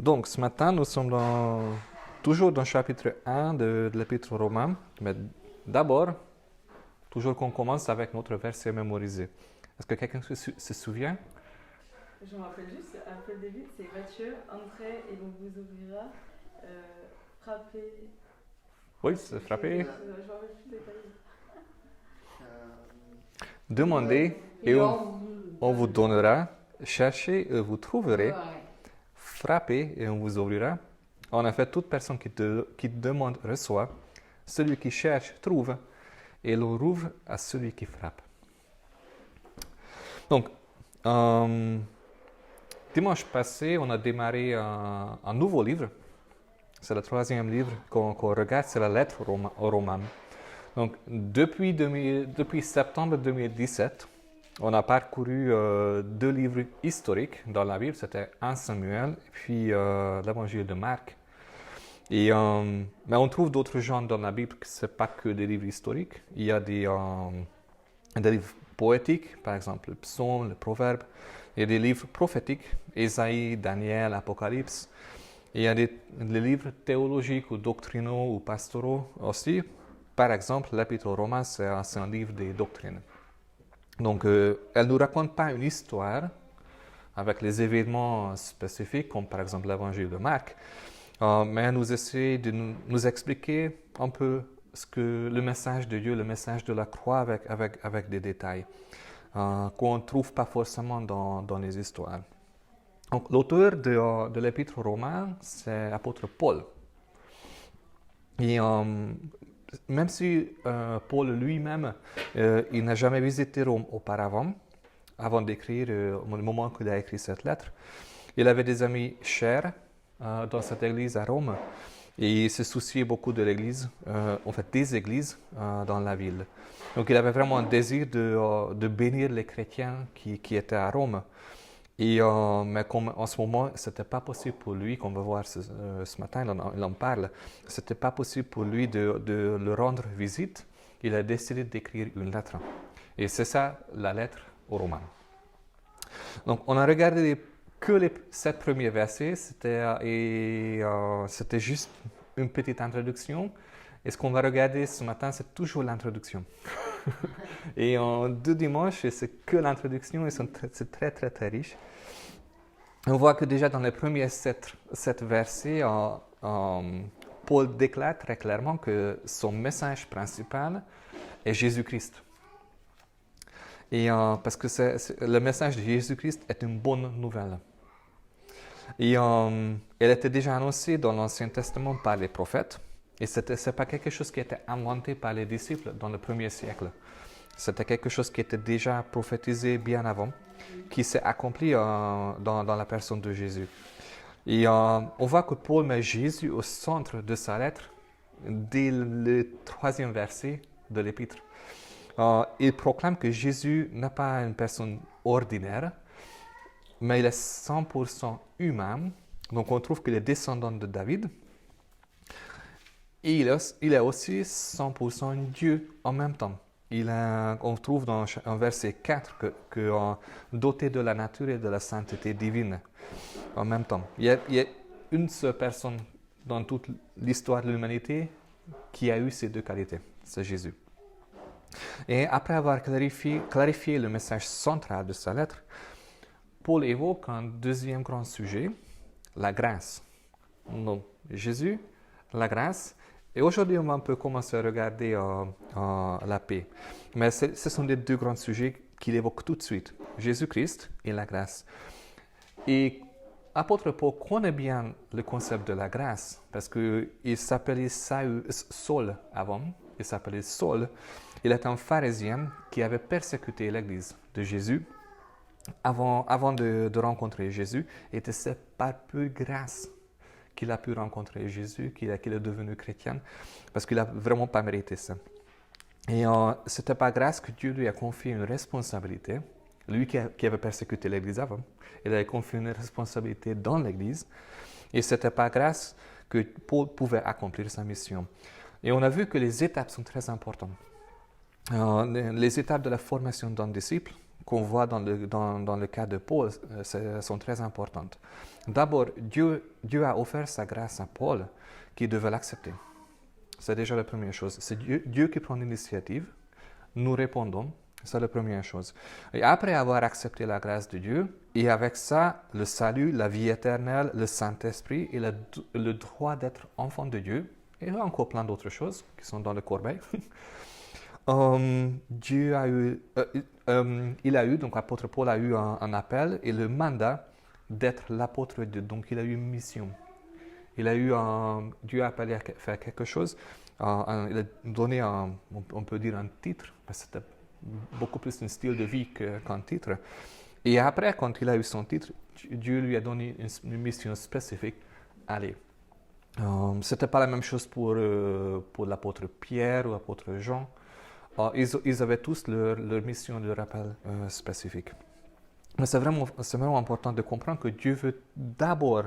Donc, ce matin, nous sommes toujours dans le chapitre 1 de l'Épître aux Romains. Mais d'abord, toujours qu'on commence avec notre verset mémorisé. Est-ce que quelqu'un se souvient? Je me rappelle juste, après le début, c'est Matthieu, entrez et l'on vous ouvrira, frappez. Oui, c'est frappé. Je me rappelle plus des détails. Demandez et on vous donnera. Cherchez et vous trouverez. Frappez et on vous ouvrira. En effet, toute personne qui demande reçoit. Celui qui cherche trouve. Et l'on rouvre à celui qui frappe. Donc, dimanche passé, on a démarré un nouveau livre. C'est le troisième livre qu'on regarde, c'est la lettre aux Romains. Donc, depuis septembre 2017, on a parcouru deux livres historiques dans la Bible. C'était 1 Samuel et puis l'évangile de Marc. Mais on trouve d'autres genres dans la Bible que ce n'est pas que des livres historiques. Il y a des livres poétiques, par exemple le psaume, le proverbe. Il y a des livres prophétiques, Ésaïe, Daniel, Apocalypse. Il y a des livres théologiques ou doctrinaux ou pastoraux aussi. Par exemple, l'Épître aux Romains, c'est un livre des doctrines. Donc, elle ne nous raconte pas une histoire avec les événements spécifiques, comme par exemple l'évangile de Marc, mais elle nous essaie de nous expliquer un peu le message de Dieu, le message de la croix avec des détails qu'on ne trouve pas forcément dans les histoires. Donc, l'auteur de l'Épître aux Romains, c'est l'apôtre Paul. Et même si Paul lui-même, il n'a jamais visité Rome auparavant, avant d'écrire, au moment qu'il a écrit cette lettre, il avait des amis chers dans cette église à Rome et il se souciait beaucoup de l'église, en fait des églises dans la ville. Donc il avait vraiment un désir de bénir les chrétiens qui étaient à Rome. Mais comme en ce moment, ce n'était pas possible pour lui, qu'on va voir ce matin, il en parle, ce n'était pas possible pour lui de le rendre visite, il a décidé d'écrire une lettre. Et c'est ça, la lettre aux Romains. Donc, on a regardé que les 7 premiers versets, c'était juste une petite introduction. Et ce qu'on va regarder ce matin, c'est toujours l'introduction. Et en 2 dimanches, c'est que l'introduction, et c'est très, très, très riche. On voit que déjà dans les premiers 7 versets, Paul déclare très clairement que son message principal est Jésus-Christ. Et parce que le message de Jésus-Christ est une bonne nouvelle. Et elle était déjà annoncée dans l'Ancien Testament par les prophètes. Et ce n'est pas quelque chose qui était inventé par les disciples dans le premier siècle. C'était quelque chose qui était déjà prophétisé bien avant, qui s'est accompli dans la personne de Jésus. Et on voit que Paul met Jésus au centre de sa lettre dès le 3e verset de l'Épître. Il proclame que Jésus n'est pas une personne ordinaire, mais il est 100% humain. Donc on trouve qu'il est descendant de David. Et il est aussi 100% Dieu en même temps. On trouve dans un verset 4 que doté de la nature et de la sainteté divine en même temps. Il y a une seule personne dans toute l'histoire de l'humanité qui a eu ces deux qualités, c'est Jésus. Et après avoir clarifié le message central de sa lettre, Paul évoque un deuxième grand sujet, la grâce. Donc, Jésus, la grâce. Et aujourd'hui, on va un peu commencer à regarder la paix. Mais ce sont les deux grands sujets qu'il évoque tout de suite, Jésus-Christ et la grâce. Et l'apôtre Paul connaît bien le concept de la grâce, parce qu'il s'appelait Saul avant, il s'appelait Saul. Il est un pharisien qui avait persécuté l'église de Jésus avant de rencontrer Jésus. Et c'est par pure grâce qu'il a pu rencontrer Jésus, qu'il est devenu chrétien, parce qu'il n'a vraiment pas mérité ça. Et c'était par grâce que Dieu lui a confié une responsabilité. Lui qui avait persécuté l'Église avant, il avait confié une responsabilité dans l'Église. Et c'était par grâce que Paul pouvait accomplir sa mission. Et on a vu que les étapes sont très importantes. Les étapes de la formation d'un disciple, qu'on voit dans le cas de Paul sont très importantes. D'abord, Dieu a offert sa grâce à Paul qui devait l'accepter. C'est déjà la première chose. C'est Dieu qui prend l'initiative. Nous répondons. C'est la première chose. Et après avoir accepté la grâce de Dieu, et avec ça, le salut, la vie éternelle, le Saint-Esprit et le droit d'être enfant de Dieu, et encore plein d'autres choses qui sont dans le corbeil, donc l'apôtre Paul a eu un appel et le mandat d'être l'apôtre de Dieu. Donc il a eu une mission. Dieu a appelé à faire quelque chose. Il a donné, on peut dire, un titre, parce que c'était beaucoup plus un style de vie qu'un titre. Et après, quand il a eu son titre, Dieu lui a donné une mission spécifique. Allez. C'était pas la même chose pour l'apôtre Pierre ou l'apôtre Jean. Ils avaient tous leur mission, leur appel spécifique. Mais c'est vraiment important de comprendre que Dieu veut d'abord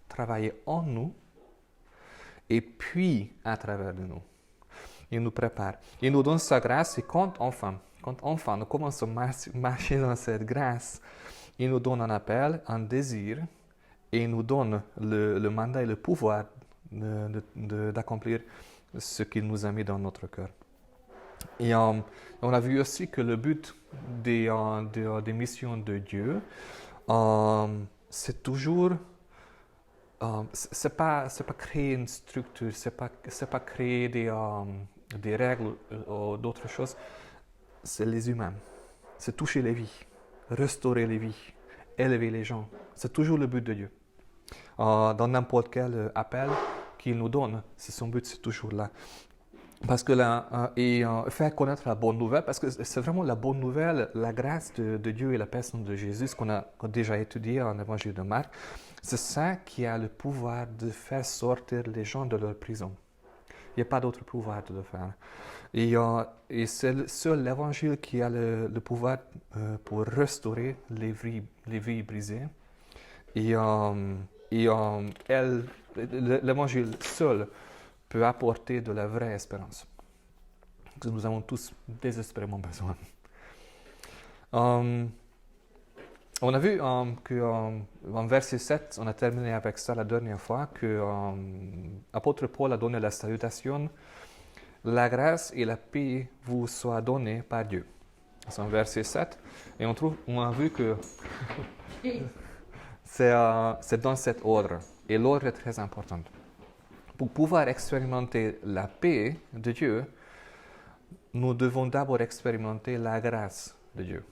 travailler en nous et puis à travers de nous. Il nous prépare. Il nous donne sa grâce et quand enfin nous commençons à marcher dans cette grâce, il nous donne un appel, un désir et il nous donne le mandat et le pouvoir d'accomplir ce qu'il nous a mis dans notre cœur. Et on a vu aussi que le but des missions de Dieu, c'est toujours, c'est pas créer une structure, c'est pas créer des règles ou d'autres choses. C'est les humains, c'est toucher les vies, restaurer les vies, élever les gens. C'est toujours le but de Dieu. Dans n'importe quel appel qu'il nous donne, son but, c'est toujours là. Parce que faire connaître la bonne nouvelle, parce que c'est vraiment la bonne nouvelle, la grâce de Dieu et la personne de Jésus, qu'on a déjà étudié en Évangile de Marc, c'est ça qui a le pouvoir de faire sortir les gens de leur prison. Il n'y a pas d'autre pouvoir de le faire. Et c'est seul l'Évangile qui a le pouvoir pour restaurer les vies brisées. L'Évangile seul peut apporter de la vraie espérance. Que nous avons tous désespérément besoin. On a vu qu'en verset 7, on a terminé avec ça la dernière fois, que l'apôtre Paul a donné la salutation. La grâce et la paix vous soient données par Dieu. C'est en verset 7. Et on a vu que c'est dans cet ordre. Et l'ordre est très important. Pour pouvoir expérimenter la paix de Dieu, nous devons d'abord expérimenter la grâce de Dieu.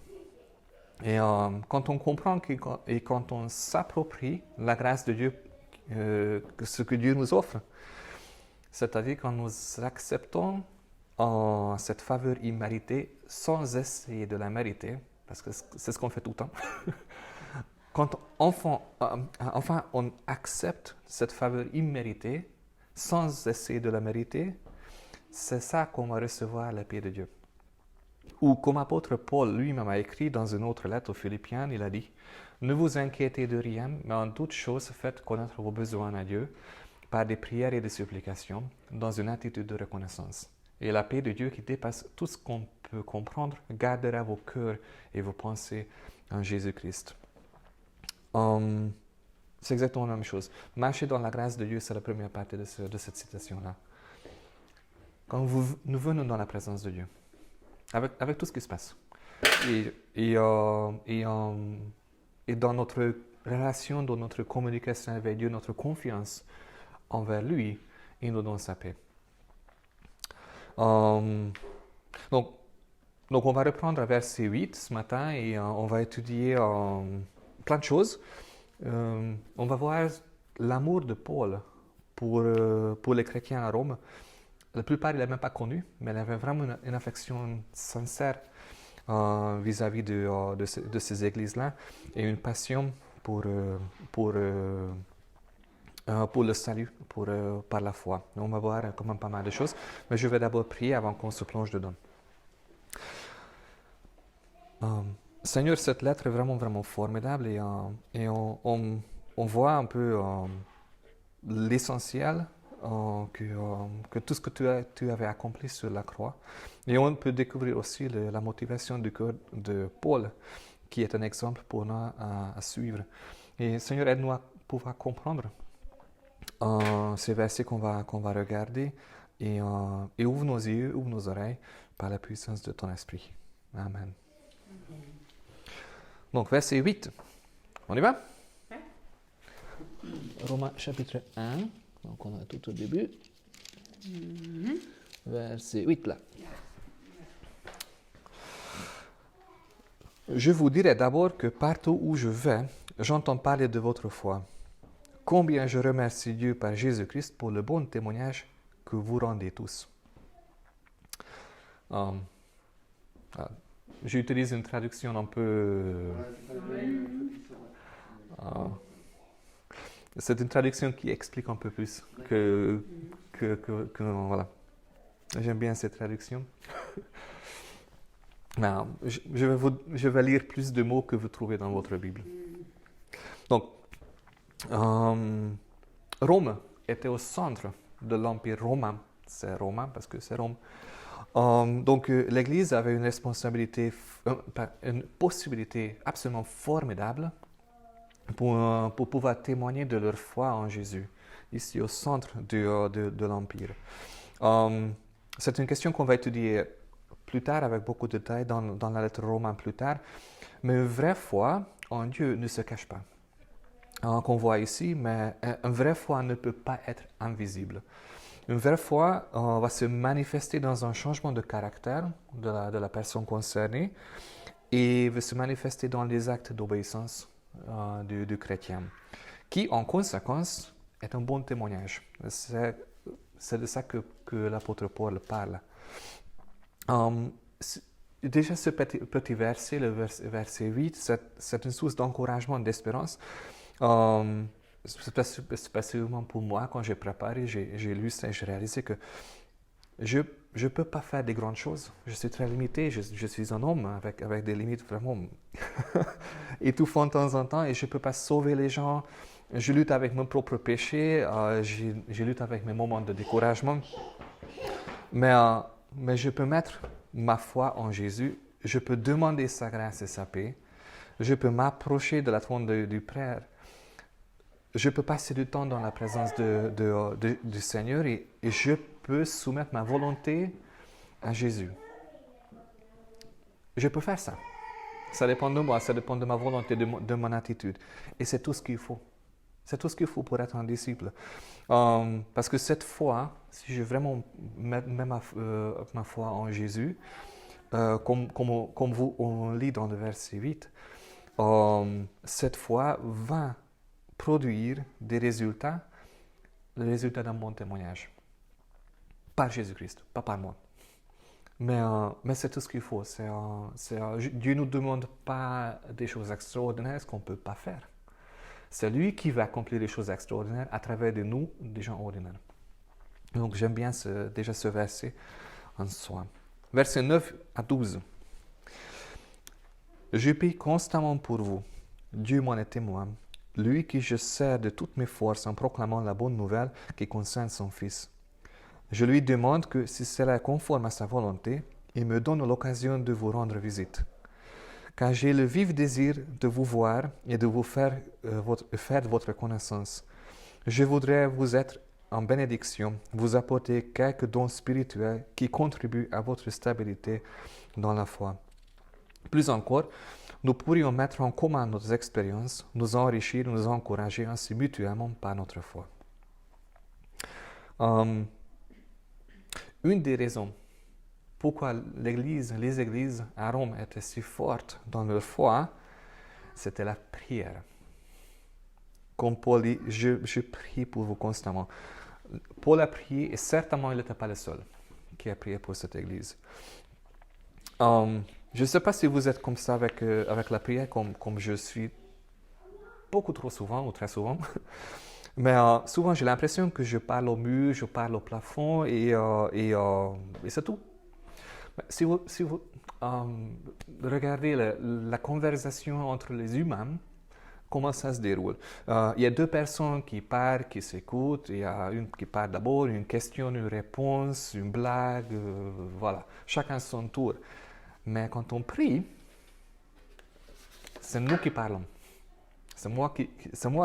Et quand on comprend et quand on s'approprie la grâce de Dieu, ce que Dieu nous offre, c'est-à-dire quand nous acceptons cette faveur imméritée sans essayer de la mériter, parce que c'est ce qu'on fait tout le temps, quand enfin on accepte cette faveur imméritée sans essayer de la mériter, c'est ça qu'on va recevoir la paix de Dieu. Ou comme apôtre Paul lui-même a écrit dans une autre lettre aux Philippiens, il a dit « Ne vous inquiétez de rien, mais en toute chose faites connaître vos besoins à Dieu par des prières et des supplications, dans une attitude de reconnaissance. Et la paix de Dieu qui dépasse tout ce qu'on peut comprendre gardera vos cœurs et vos pensées en Jésus-Christ. » C'est exactement la même chose. Marcher dans la grâce de Dieu, c'est la première partie de cette citation-là. Quand nous venons dans la présence de Dieu, avec tout ce qui se passe, et dans notre relation, dans notre communication avec Dieu, notre confiance envers lui, il nous donne sa paix. Donc on va reprendre à verset 8 ce matin et on va étudier plein de choses. On va voir l'amour de Paul pour les chrétiens à Rome. La plupart, il n'a même pas connu, mais il avait vraiment une affection sincère vis-à-vis de ces églises-là et une passion pour le salut, par la foi. On va voir quand même pas mal de choses, mais je vais d'abord prier avant qu'on se plonge dedans. Seigneur, cette lettre est vraiment, vraiment formidable et on voit un peu l'essentiel que tout ce que tu avais accompli sur la croix. Et on peut découvrir aussi la motivation du cœur de Paul, qui est un exemple pour nous à suivre. Et Seigneur, aide-nous à pouvoir comprendre ces versets qu'on va regarder et ouvre nos yeux, ouvre nos oreilles par la puissance de ton esprit. Amen. Donc, verset 8. On y va? Romains chapitre 1. Donc, on a tout au début. Verset 8 là. Je vous dirai d'abord que partout où je vais, j'entends parler de votre foi. Combien je remercie Dieu par Jésus-Christ pour le bon témoignage que vous rendez tous. J'utilise une traduction un peu... c'est une traduction qui explique un peu plus que voilà. J'aime bien cette traduction. Non, je vais lire plus de mots que vous trouvez dans votre Bible. Donc, Rome était au centre de l'Empire romain. C'est romain parce que c'est Rome. Donc, l'Église avait une responsabilité, une possibilité absolument formidable pour pouvoir témoigner de leur foi en Jésus, ici au centre de l'Empire. C'est une question qu'on va étudier plus tard avec beaucoup de détails dans la lettre romaine plus tard. Mais une vraie foi en Dieu ne se cache pas. Qu'on voit ici, mais une vraie foi ne peut pas être invisible. Une vraie foi va se manifester dans un changement de caractère de la personne concernée et va se manifester dans les actes d'obéissance du chrétien, qui en conséquence est un bon témoignage. C'est de ça que l'apôtre Paul parle. Déjà ce petit verset, le verset 8, c'est une source d'encouragement, d'espérance. Spécialement pour moi, quand j'ai préparé, j'ai lu ça et j'ai réalisé que je ne peux pas faire des grandes choses. Je suis très limité, je suis un homme avec des limites vraiment étouffantes de temps en temps et je ne peux pas sauver les gens. Je lutte avec mon propre péché, je lutte avec mes moments de découragement. Mais je peux mettre ma foi en Jésus, je peux demander sa grâce et sa paix, je peux m'approcher de la trône du Père, je peux passer du temps dans la présence du Seigneur et je peux soumettre ma volonté à Jésus. Je peux faire ça. Ça dépend de moi, ça dépend de ma volonté, de mon attitude. Et c'est tout ce qu'il faut. C'est tout ce qu'il faut pour être un disciple. Parce que cette foi, si je vraiment mets ma foi en Jésus, comme on lit dans le verset 8, cette foi va produire des résultats, le résultat d'un bon témoignage. Par Jésus-Christ, pas par moi. Mais c'est tout ce qu'il faut. Dieu ne nous demande pas des choses extraordinaires, ce qu'on ne peut pas faire. C'est lui qui va accomplir les choses extraordinaires à travers de nous, des gens ordinaires. Donc j'aime bien déjà ce verset en soi. Verset 9 à 12. Je prie constamment pour vous. Dieu m'en est témoin. Lui qui je sers de toutes mes forces en proclamant la bonne nouvelle qui concerne son Fils. Je lui demande que si cela est conforme à sa volonté, il me donne l'occasion de vous rendre visite. Car j'ai le vif désir de vous voir et de vous faire votre connaissance. Je voudrais vous être en bénédiction, vous apporter quelques dons spirituels qui contribuent à votre stabilité dans la foi. Plus encore, nous pourrions mettre en commun nos expériences, nous enrichir, nous encourager ainsi mutuellement par notre foi. Une des raisons pourquoi les églises à Rome étaient si fortes dans leur foi, c'était la prière. Comme Paul dit, je prie pour vous constamment. Paul a prié et certainement il n'était pas le seul qui a prié pour cette église. Je ne sais pas si vous êtes comme ça avec la prière, comme je suis beaucoup trop souvent ou très souvent. Mais souvent, j'ai l'impression que je parle au mur, je parle au plafond et c'est tout. Si vous regardez la conversation entre les humains, comment ça se déroule. Il y a deux personnes qui parlent, qui s'écoutent. Il y a une qui parle d'abord, une question, une réponse, une blague, voilà. Chacun son tour. Mais quand on prie, c'est nous qui parlons. C'est moi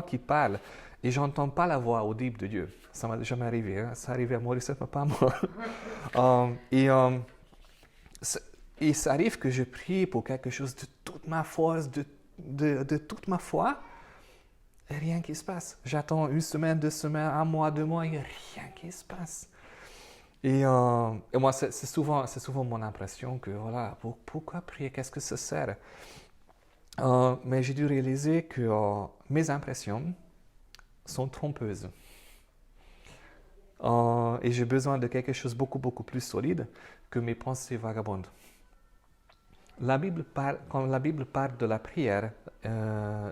qui parle. Et je n'entends pas la voix audible de Dieu. Ça m'est jamais arrivé. Hein? Ça arrivait à Maurice, mais pas à moi. Et ça arrive que je prie pour quelque chose de toute ma force, de toute ma foi, et rien qui se passe. J'attends une semaine, 2 semaines, 1 mois, 2 mois, il n'y a rien qui se passe. Et moi, c'est souvent mon impression que, voilà, pourquoi prier? Qu'est-ce que ça sert? Mais j'ai dû réaliser que mes impressions sont trompeuses. Et j'ai besoin de quelque chose beaucoup, beaucoup plus solide que mes pensées vagabondes. Quand la Bible parle de la prière,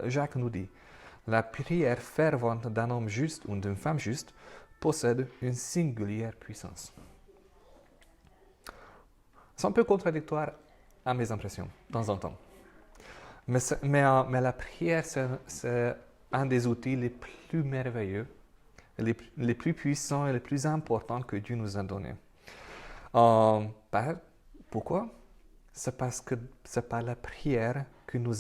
Jacques nous dit, la prière fervente d'un homme juste ou d'une femme juste possède une singulière puissance. C'est un peu contradictoire à mes impressions, de temps en temps. Mais la prière, c'est un des outils les plus merveilleux, les plus puissants et les plus importants que Dieu nous a donnés. Pourquoi? C'est parce que c'est par la prière que nous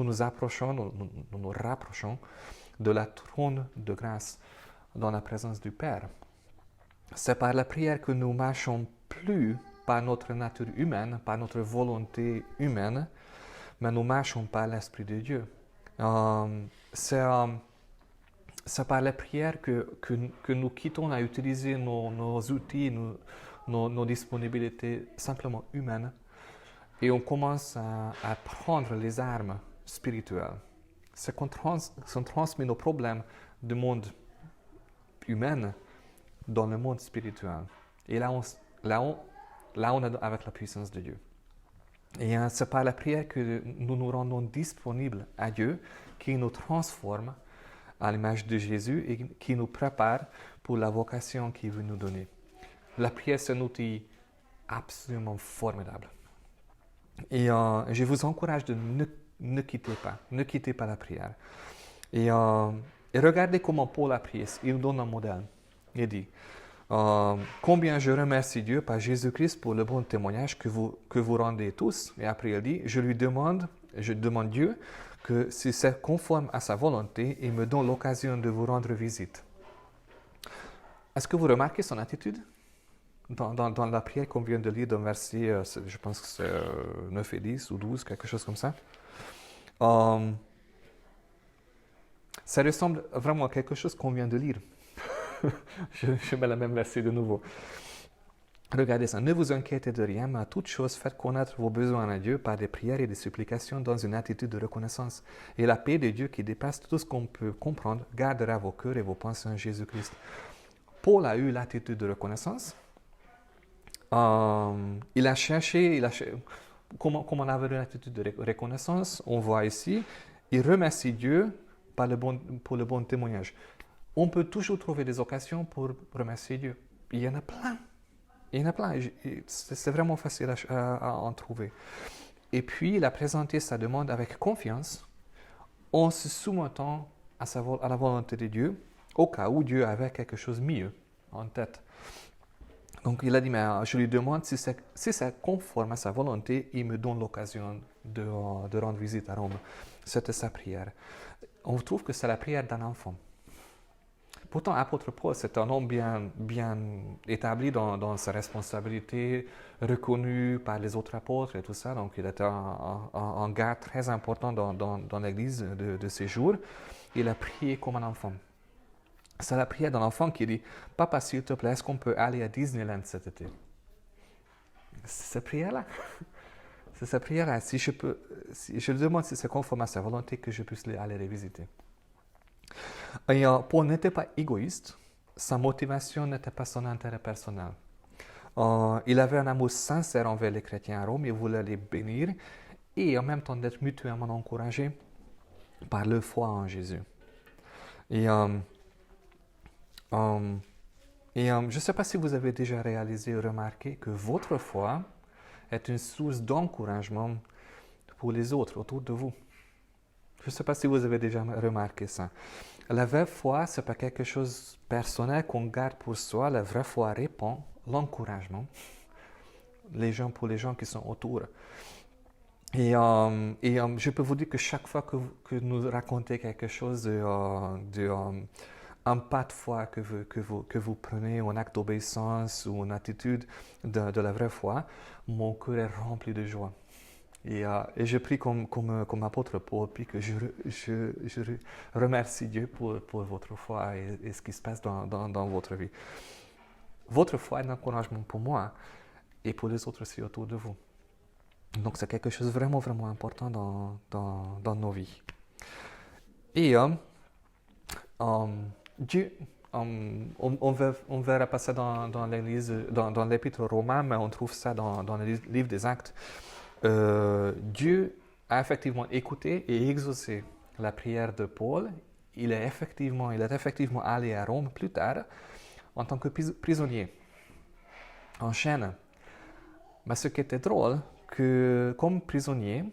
nous rapprochons de la trône de grâce dans la présence du Père. C'est par la prière que nous marchons plus par notre nature humaine, par notre volonté humaine, mais nous marchons par l'Esprit de Dieu. C'est par la prière que nous quittons à utiliser nos outils, nos disponibilités simplement humaines, et on commence à prendre les armes spirituelles. C'est qu'on transmet nos problèmes du monde humain dans le monde spirituel. Et là, on est avec la puissance de Dieu. Et c'est par la prière que nous nous rendons disponibles à Dieu, qui nous transforme à l'image de Jésus et qui nous prépare pour la vocation qu'il veut nous donner. La prière, c'est un outil absolument formidable. Et je vous encourage de ne quittez pas la prière. Et regardez comment Paul a prié. Il nous donne un modèle. Il dit, combien je remercie Dieu par Jésus-Christ pour le bon témoignage que vous rendez tous. Et après il dit, je demande Dieu que si c'est conforme à sa volonté, il me donne l'occasion de vous rendre visite. Est-ce que vous remarquez son attitude dans la prière qu'on vient de lire dans le verset, je pense que c'est 9 et 10 ou 12, quelque chose comme ça. Ça ressemble vraiment à quelque chose qu'on vient de lire. je mets la même verset de nouveau. Regardez ça. Ne vous inquiétez de rien, mais à toute chose, faites connaître vos besoins à Dieu par des prières et des supplications dans une attitude de reconnaissance. Et la paix de Dieu qui dépasse tout ce qu'on peut comprendre gardera vos cœurs et vos pensées en Jésus-Christ. Paul a eu l'attitude de reconnaissance. Il a cherché comment on avait une attitude de reconnaissance. On voit ici, il remercie Dieu pour le bon témoignage. On peut toujours trouver des occasions pour remercier Dieu. Il y en a plein. C'est vraiment facile à en trouver. Et puis, il a présenté sa demande avec confiance, en se soumettant à la volonté de Dieu, au cas où Dieu avait quelque chose de mieux en tête. Donc, il a dit, mais je lui demande si c'est conforme à sa volonté, il me donne l'occasion de rendre visite à Rome. C'était sa prière. On trouve que c'est la prière d'un enfant. Pourtant, l'apôtre Paul, c'est un homme bien établi dans sa responsabilité, reconnu par les autres apôtres et tout ça. Donc, il était un gars très important dans l'église de ces jours. Il a prié comme un enfant. C'est la prière d'un enfant qui dit « Papa, s'il te plaît, est-ce qu'on peut aller à Disneyland cet été ?» C'est cette prière-là. C'est cette prière-là. Si je lui demande si c'est conforme à sa volonté, que je puisse aller les visiter. Et Paul n'était pas égoïste. Sa motivation n'était pas son intérêt personnel. Il avait un amour sincère envers les chrétiens à Rome. Il voulait les bénir et en même temps d'être mutuellement encouragés par leur foi en Jésus. Et je ne sais pas si vous avez déjà réalisé ou remarqué que votre foi est une source d'encouragement pour les autres autour de vous. Je ne sais pas si vous avez déjà remarqué ça. La vraie foi, ce n'est pas quelque chose de personnel qu'on garde pour soi. La vraie foi répand l'encouragement pour les gens qui sont autour. Je peux vous dire que chaque fois que nous racontez quelque chose un pas de foi que vous prenez, un acte d'obéissance ou une attitude de la vraie foi, mon cœur est rempli de joie. Et je prie comme apôtre Paul, puis que je remercie Dieu pour votre foi et ce qui se passe dans votre vie. Votre foi est un encouragement pour moi et pour les autres aussi autour de vous. Donc c'est quelque chose de vraiment, vraiment important dans nos vies. Et Dieu, on verra pas ça dans l'Église, dans l'Épître aux Romains, mais on trouve ça dans le livre des Actes. Dieu a effectivement écouté et exaucé la prière de Paul. Il est effectivement allé à Rome plus tard en tant que prisonnier, en chaîne. Mais ce qui était drôle, que comme prisonnier,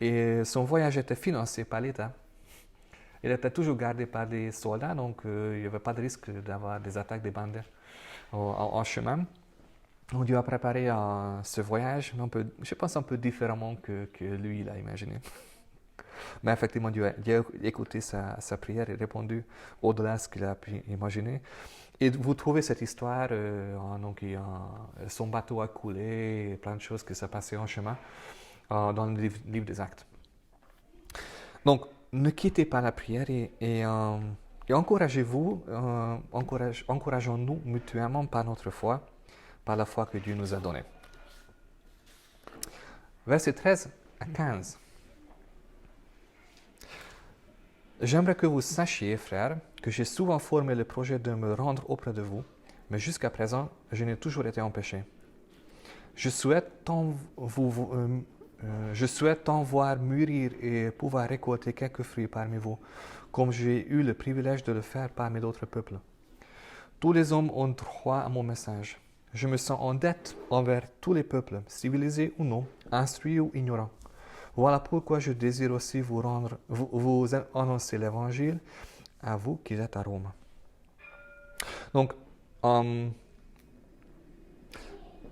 et son voyage était financé par l'État. Il était toujours gardé par des soldats, donc il n'y avait pas de risque d'avoir des attaques des bandits en chemin. Donc Dieu a préparé ce voyage, je pense un peu différemment que lui il a imaginé. Mais effectivement, Dieu a écouté sa prière et répondu au-delà de ce qu'il a pu imaginer. Et vous trouvez cette histoire, son bateau a coulé, plein de choses qui se passaient en chemin dans le livre des Actes. Donc, ne quittez pas la prière et encouragez-vous, encourageons-nous mutuellement par notre foi, par la foi que Dieu nous a donnée. Versets 13 à 15. J'aimerais que vous sachiez, frères, que j'ai souvent formé le projet de me rendre auprès de vous, mais jusqu'à présent, je n'ai toujours été empêché. Je souhaite tant voir mûrir et pouvoir récolter quelques fruits parmi vous, comme j'ai eu le privilège de le faire parmi d'autres peuples. Tous les hommes ont droit à mon message. Je me sens en dette envers tous les peuples, civilisés ou non, instruits ou ignorants. Voilà pourquoi je désire aussi vous annoncer l'évangile à vous qui êtes à Rome. Donc,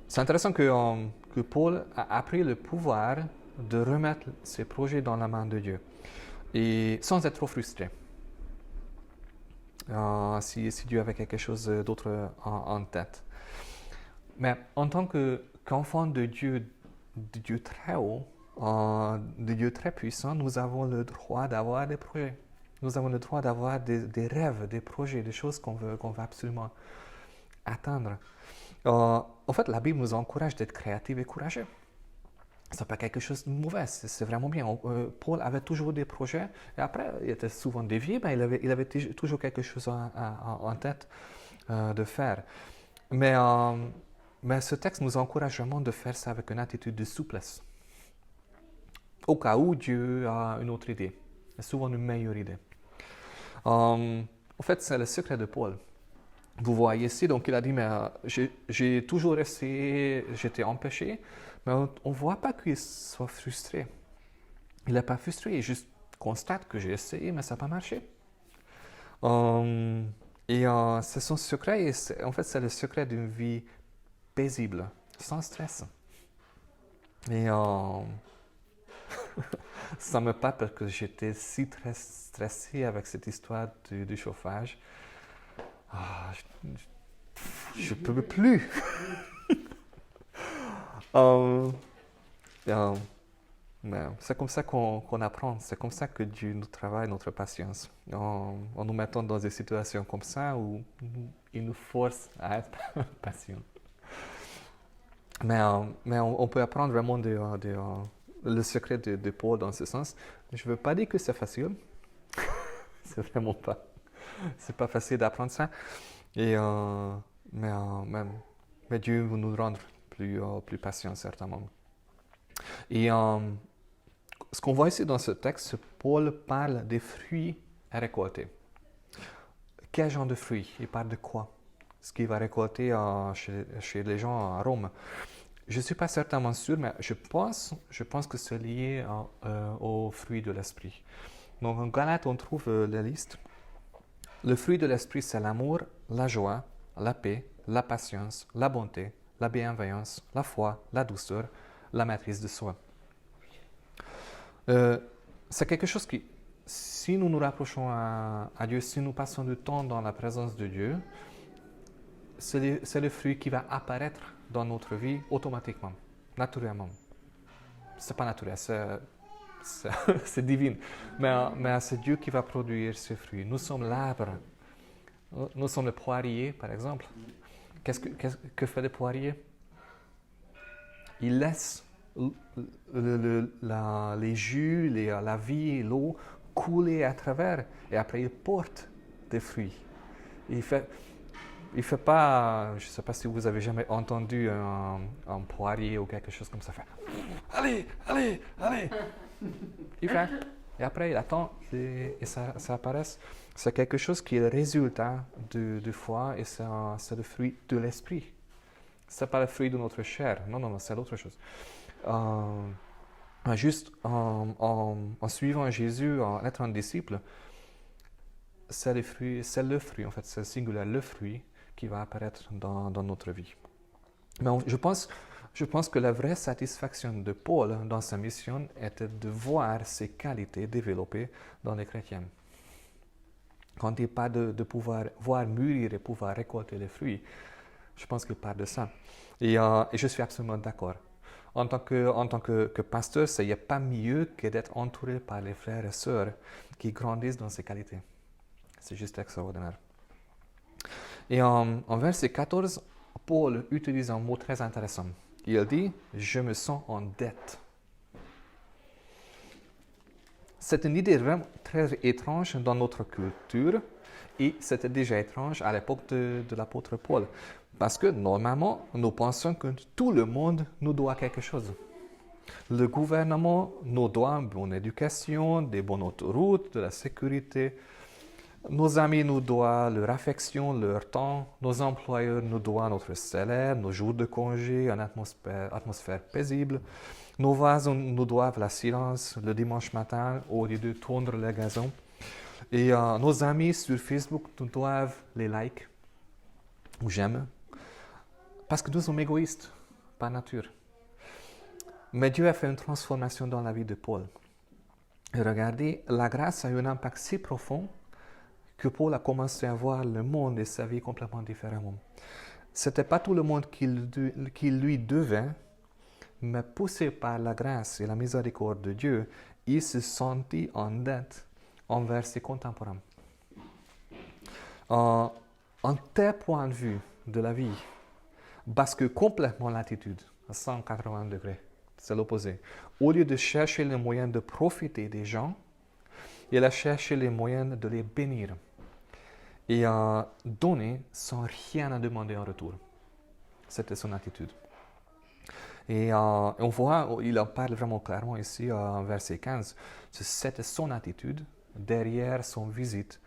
c'est intéressant que Paul a appris le pouvoir de remettre ses projets dans la main de Dieu et sans être trop frustré. Si Dieu avait quelque chose d'autre en tête. Mais en tant qu'enfant de Dieu très haut, de Dieu très puissant, nous avons le droit d'avoir des projets. Nous avons le droit d'avoir des rêves, des projets, des choses qu'on veut absolument atteindre. En fait, la Bible nous encourage d'être créatifs et courageux. Ce n'est pas quelque chose de mauvais, c'est vraiment bien. Paul avait toujours des projets, et après, il était souvent dévié, mais il avait toujours quelque chose en tête de faire. Mais ce texte nous encourage vraiment de faire ça avec une attitude de souplesse. Au cas où Dieu a une autre idée, souvent une meilleure idée. En fait, c'est le secret de Paul. Vous voyez ici, donc il a dit, mais j'ai toujours essayé, j'étais empêché, mais on ne voit pas qu'il soit frustré. Il n'est pas frustré, il juste constate que j'ai essayé, mais ça n'a pas marché. C'est son secret, et en fait, c'est le secret d'une vie paisible, sans stress. Et ça me parle parce que j'étais si très stressé avec cette histoire du chauffage. Je ne peux plus. Mais c'est comme ça qu'on apprend. C'est comme ça que Dieu nous travaille notre patience. En nous mettant dans des situations comme ça où il nous force à être patient. Mais on peut apprendre vraiment le secret de Paul dans ce sens. Je ne veux pas dire que c'est facile. C'est vraiment pas. C'est pas facile d'apprendre ça. Mais Dieu va nous rendre plus patients, certainement. Et ce qu'on voit ici dans ce texte, Paul parle des fruits à récolter. Quel genre de fruits? Il parle de quoi? Ce qu'il va récolter chez les gens à Rome. Je ne suis pas certainement sûr, mais je pense que c'est lié aux fruits de l'esprit. Donc en Galates, on trouve la liste. Le fruit de l'esprit, c'est l'amour, la joie, la paix, la patience, la bonté, la bienveillance, la foi, la douceur, la maîtrise de soi. C'est quelque chose qui, si nous nous rapprochons à Dieu, si nous passons du temps dans la présence de Dieu, c'est le fruit qui va apparaître dans notre vie automatiquement, naturellement. C'est pas naturel, c'est divin. Mais c'est Dieu qui va produire ces fruits. Nous sommes l'arbre. Nous sommes le poirier, par exemple. Que fait le poirier? Il laisse les jus, la vie, l'eau couler à travers et après il porte des fruits. Il fait pas, je ne sais pas si vous avez jamais entendu un poirier ou quelque chose comme ça faire. Allez, allez, allez. Il fait. Et après il attend et ça apparaît. C'est quelque chose qui est le résultat de foi et c'est le fruit de l'esprit. Ce n'est pas le fruit de notre chair. Non, c'est l'autre chose. Juste en suivant Jésus, en être un disciple, c'est le fruit, en fait, c'est singulier, le fruit qui va apparaître dans notre vie. Mais je pense que la vraie satisfaction de Paul dans sa mission était de voir ces qualités développées dans les chrétiens. Quand il parle de pouvoir voir mûrir et pouvoir récolter les fruits, je pense qu'il parle de ça. Et je suis absolument d'accord. En tant que pasteur, il n'y a pas mieux que d'être entouré par les frères et sœurs qui grandissent dans ces qualités. C'est juste extraordinaire. Et en verset 14, Paul utilise un mot très intéressant. Il dit « Je me sens en dette ». C'est une idée vraiment très étrange dans notre culture et c'était déjà étrange à l'époque de l'apôtre Paul. Parce que normalement, nous pensons que tout le monde nous doit quelque chose. Le gouvernement nous doit une bonne éducation, des bonnes autoroutes, de la sécurité. Nos amis nous doivent leur affection, leur temps. Nos employeurs nous doivent notre salaire, nos jours de congé, une atmosphère paisible. Nos voisins nous doivent la silence le dimanche matin au lieu de tondre le gazon. Et nos amis sur Facebook nous doivent les likes ou j'aime. Parce que nous sommes égoïstes, par nature. Mais Dieu a fait une transformation dans la vie de Paul. Et regardez, la grâce a eu un impact si profond que Paul a commencé à voir le monde et sa vie complètement différemment. Ce n'était pas tout le monde qui lui devait, mais poussé par la grâce et la miséricorde de Dieu, il se sentit en dette envers ses contemporains. Un tel point de vue de la vie bascule complètement l'attitude à 180 degrés. C'est l'opposé. Au lieu de chercher les moyens de profiter des gens, il a cherché les moyens de les bénir et donner sans rien à demander en retour. C'était son attitude. Et on voit, il en parle vraiment clairement ici en verset 15. C'était son attitude derrière son visite,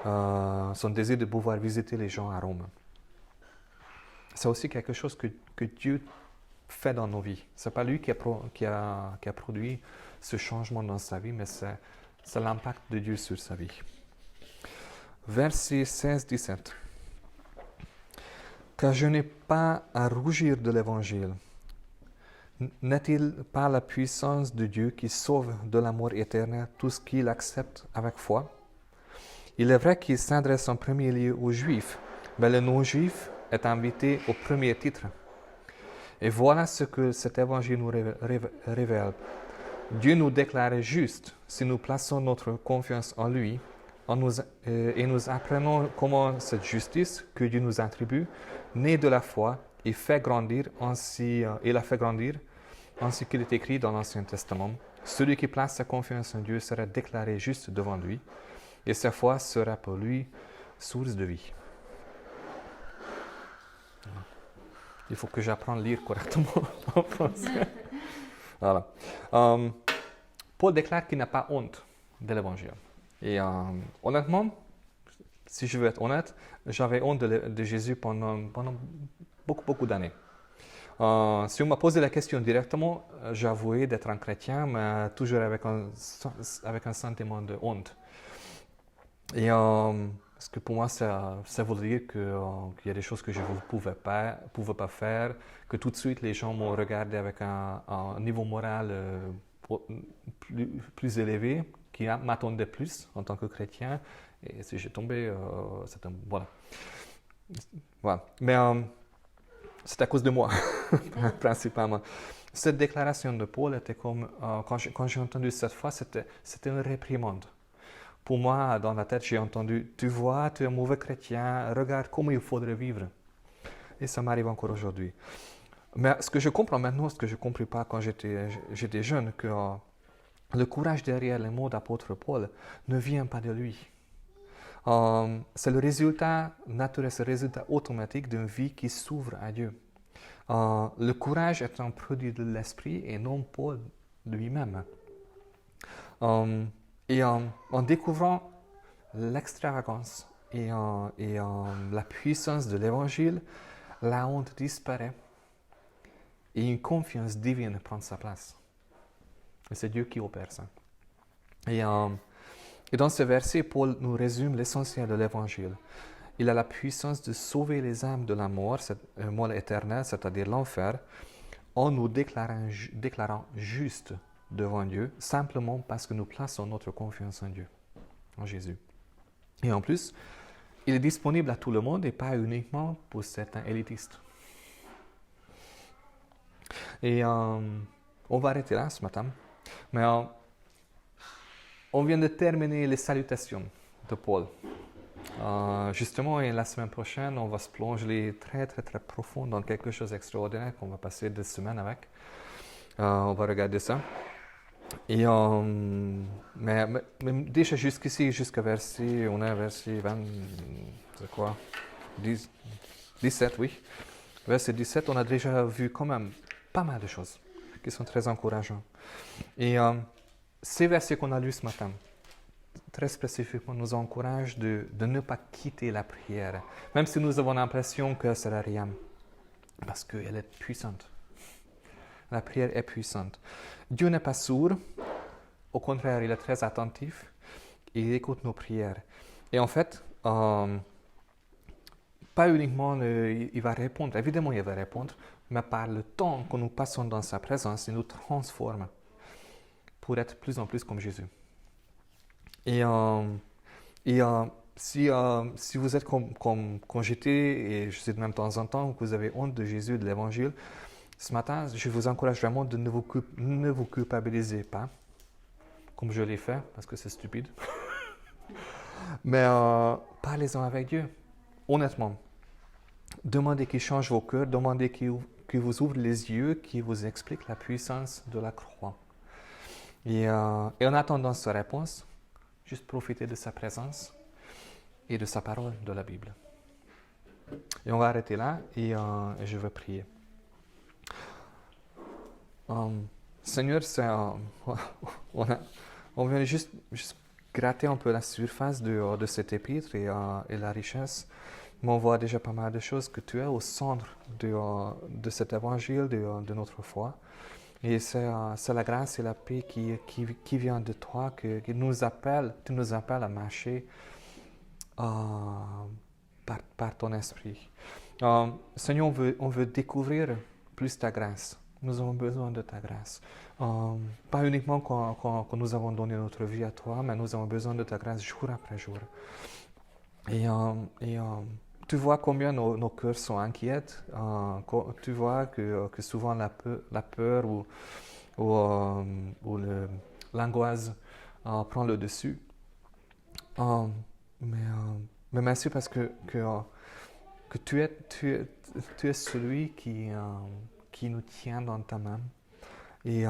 son désir de pouvoir visiter les gens à Rome. C'est aussi quelque chose que Dieu fait dans nos vies. Ce n'est pas lui qui a produit ce changement dans sa vie, mais c'est l'impact de Dieu sur sa vie. Verset 16-17. Car je n'ai pas à rougir de l'Évangile. N'est-il pas la puissance de Dieu qui sauve de la mort éternelle tout ce qu'il accepte avec foi? Il est vrai qu'il s'adresse en premier lieu aux Juifs, mais le non-Juif est invité au premier titre. Et voilà ce que cet évangile nous révèle. Dieu nous déclare justes si nous plaçons notre confiance en lui et nous apprenons comment cette justice que Dieu nous attribue, née de la foi, et la fait grandir ainsi qu'il est écrit dans l'Ancien Testament. Celui qui place sa confiance en Dieu sera déclaré juste devant lui, et sa foi sera pour lui source de vie. Il faut que j'apprenne à lire correctement en français. Voilà. Paul déclare qu'il n'a pas honte de l'Évangile. Et honnêtement, si je veux être honnête, j'avais honte de Jésus pendant beaucoup d'années. Si on m'a posé la question directement, j'avouais d'être un chrétien, mais toujours avec un sentiment de honte. Et parce que pour moi, ça voulait dire qu'il y a des choses que je ne pouvais pas faire, que tout de suite les gens m'ont regardé avec un niveau moral plus élevé, qui m'attendait plus en tant que chrétien. Et si j'ai tombé, voilà. Voilà. Mais c'est à cause de moi, principalement. Cette déclaration de Paul était comme, quand j'ai entendu cette fois, c'était une réprimande. Pour moi, dans la tête, j'ai entendu, tu vois, tu es un mauvais chrétien, regarde comment il faudrait vivre. Et ça m'arrive encore aujourd'hui. Mais ce que je comprends maintenant, ce que je ne compris pas quand j'étais jeune, que le courage derrière les mots d'apôtre Paul ne vient pas de lui. C'est le résultat naturel, c'est le résultat automatique d'une vie qui s'ouvre à Dieu. Le courage est un produit de l'esprit et non Paul lui-même. Et en découvrant l'extravagance et la puissance de l'évangile, la honte disparaît et une confiance divine prend sa place. Et c'est Dieu qui opère ça. Et dans ce verset, Paul nous résume l'essentiel de l'évangile. Il a la puissance de sauver les âmes de la mort éternelle, c'est-à-dire l'enfer, en nous déclarant justes devant Dieu, simplement parce que nous plaçons notre confiance en Dieu, en Jésus. Et en plus, il est disponible à tout le monde et pas uniquement pour certains élitistes. Et on va arrêter là ce matin. Mais on vient de terminer les salutations de Paul. Justement, et la semaine prochaine, on va se plonger très très très profond dans quelque chose d'extraordinaire qu'on va passer 2 semaines avec. On va regarder ça. Et mais déjà jusqu'ici, jusqu'à verset 20, c'est quoi 17, oui. Verset 17, on a déjà vu quand même pas mal de choses qui sont très encourageantes. Et ces versets qu'on a lus ce matin, très spécifiquement, nous encouragent de ne pas quitter la prière, même si nous avons l'impression que ça ne sert à rien, parce qu'elle est puissante. La prière est puissante. Dieu n'est pas sourd, au contraire, il est très attentif, il écoute nos prières. Et en fait, pas uniquement il va répondre, évidemment il va répondre, mais par le temps que nous passons dans sa présence, il nous transforme pour être plus en plus comme Jésus. Et si vous êtes comme j'étais, et je sais de même de temps en temps, que vous avez honte de Jésus, de l'Évangile, ce matin, je vous encourage vraiment de ne vous culpabilisez pas, comme je l'ai fait, parce que c'est stupide. Mais parlez-en avec Dieu, honnêtement. Demandez qu'il change vos cœurs, demandez qu'il vous ouvre les yeux, qu'il vous explique la puissance de la croix. Et en attendant sa réponse, juste profitez de sa présence et de sa parole de la Bible. Et on va arrêter là et je vais prier. Seigneur, on vient juste gratter un peu la surface de cet épître et la richesse. Mais on voit déjà pas mal de choses que tu es au centre de cet évangile, de notre foi. Et c'est la grâce et la paix qui vient de toi, tu nous appelles à marcher par ton esprit. Seigneur, on veut découvrir plus ta grâce. Nous avons besoin de ta grâce. Pas uniquement quand nous avons donné notre vie à toi, mais nous avons besoin de ta grâce jour après jour. Et tu vois combien nos cœurs sont inquiets. Tu vois que souvent la peur ou l'angoisse prend le dessus. Mais merci parce que tu es celui qui nous tient dans ta main. Et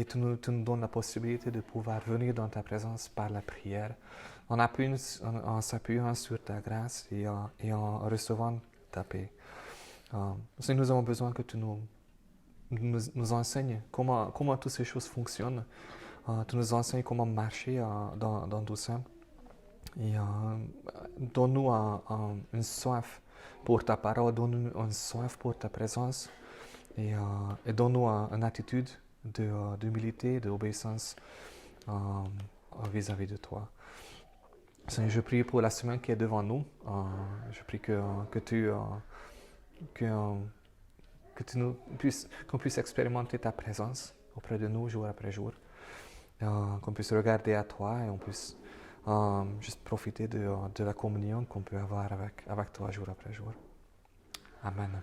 tu nous donnes la possibilité de pouvoir venir dans ta présence par la prière, en s'appuyant sur ta grâce et en recevant ta paix. Nous avons besoin que tu nous enseignes comment toutes ces choses fonctionnent. Tu nous enseignes comment marcher dans tout ça. Et donne-nous une soif pour ta parole, donne-nous une soif pour ta présence. et donne-nous une attitude d'humilité, d'obéissance vis-à-vis de toi. Seigneur, je prie pour la semaine qui est devant nous. Je prie qu'on puisse expérimenter ta présence auprès de nous jour après jour. Qu'on puisse regarder à toi et on puisse juste profiter de la communion qu'on peut avoir avec toi jour après jour. Amen.